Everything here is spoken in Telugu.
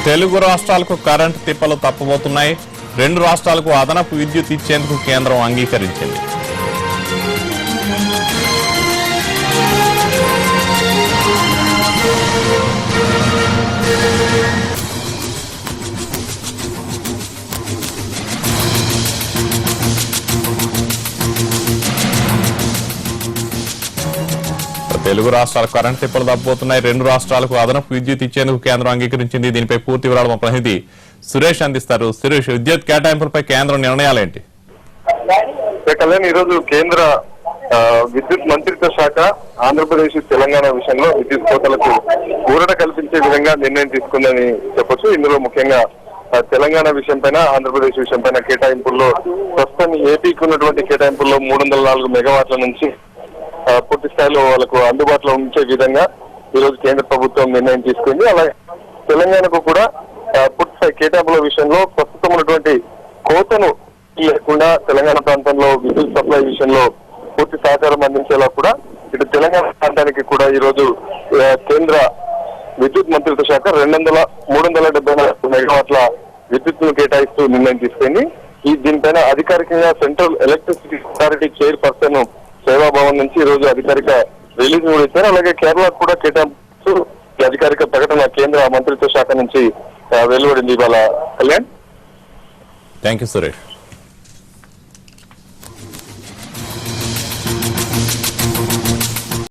తెలుగు రాష్ట్రాలకు కరెంటు తిప్పలు తప్పబోతున్నాయి. 2 రాష్ట్రాలకు అదనపు విద్యుత్ ఇచ్చేందుకు కేంద్రం అంగీకరించింది. తెలుగు రాష్ట్రాలకు కరెంటు తిప్పలు తప్పబోతున్నాయి. 2 రాష్ట్రాలకు అదనపు విద్యుత్ ఇచ్చేందుకు కేంద్రం అంగీకరించింది. దీనిపై పూర్తి వివరాలు మా ప్రతినిధి సురేష్ అందిస్తారు. సురేష్, విద్యుత్ కేటాయింపులపై కేంద్రం నిర్ణయాలేంటి? కళ్యాణ్, ఈరోజు కేంద్ర విద్యుత్ మంత్రిత్వ శాఖ ఆంధ్రప్రదేశ్, తెలంగాణ విషయంలో విద్యుత్ కోతలకు ఊరట కల్పించే విధంగా నిర్ణయం తీసుకుందని చెప్పొచ్చు. ఇందులో ముఖ్యంగా తెలంగాణ విషయం పైన, ఆంధ్రప్రదేశ్ విషయం పైన కేటాయింపుల్లో ప్రస్తుతం ఏపీకి ఉన్నటువంటి కేటాయింపుల్లో 304 మెగావాట్ల నుంచి పూర్తి స్థాయిలో వాళ్ళకు అందుబాటులో ఉంచే విధంగా ఈరోజు కేంద్ర ప్రభుత్వం నిర్ణయం తీసుకుంది. అలాగే తెలంగాణకు కూడా పూర్తి స్థాయి కేటాయింపుల విషయంలో ప్రస్తుతం ఉన్నటువంటి కోతను లేకుండా తెలంగాణ ప్రాంతంలో విద్యుత్ సప్లై విషయంలో పూర్తి సహకారం అందించేలా కూడా ఇటు తెలంగాణ ప్రాంతానికి కూడా ఈరోజు కేంద్ర విద్యుత్ మంత్రిత్వ శాఖ 374 మెగావాట్ల విద్యుత్తును కేటాయిస్తూ నిర్ణయం తీసుకుంది. దీనిపైన అధికారికంగా సెంట్రల్ ఎలక్ట్రిసిటీ అథారిటీ చైర్పర్సన్ సేవాభవన్ నుంచి ఈ రోజు అధికారిక రిలీజ్ కూడా ఇచ్చారు. అలాగే కేరళ కూడా కేటాయింపు అధికారిక ప్రకటన కేంద్ర మంత్రిత్వ శాఖ నుంచి వెలువడింది ఇవాళ. Kalyan, thank you Suresh.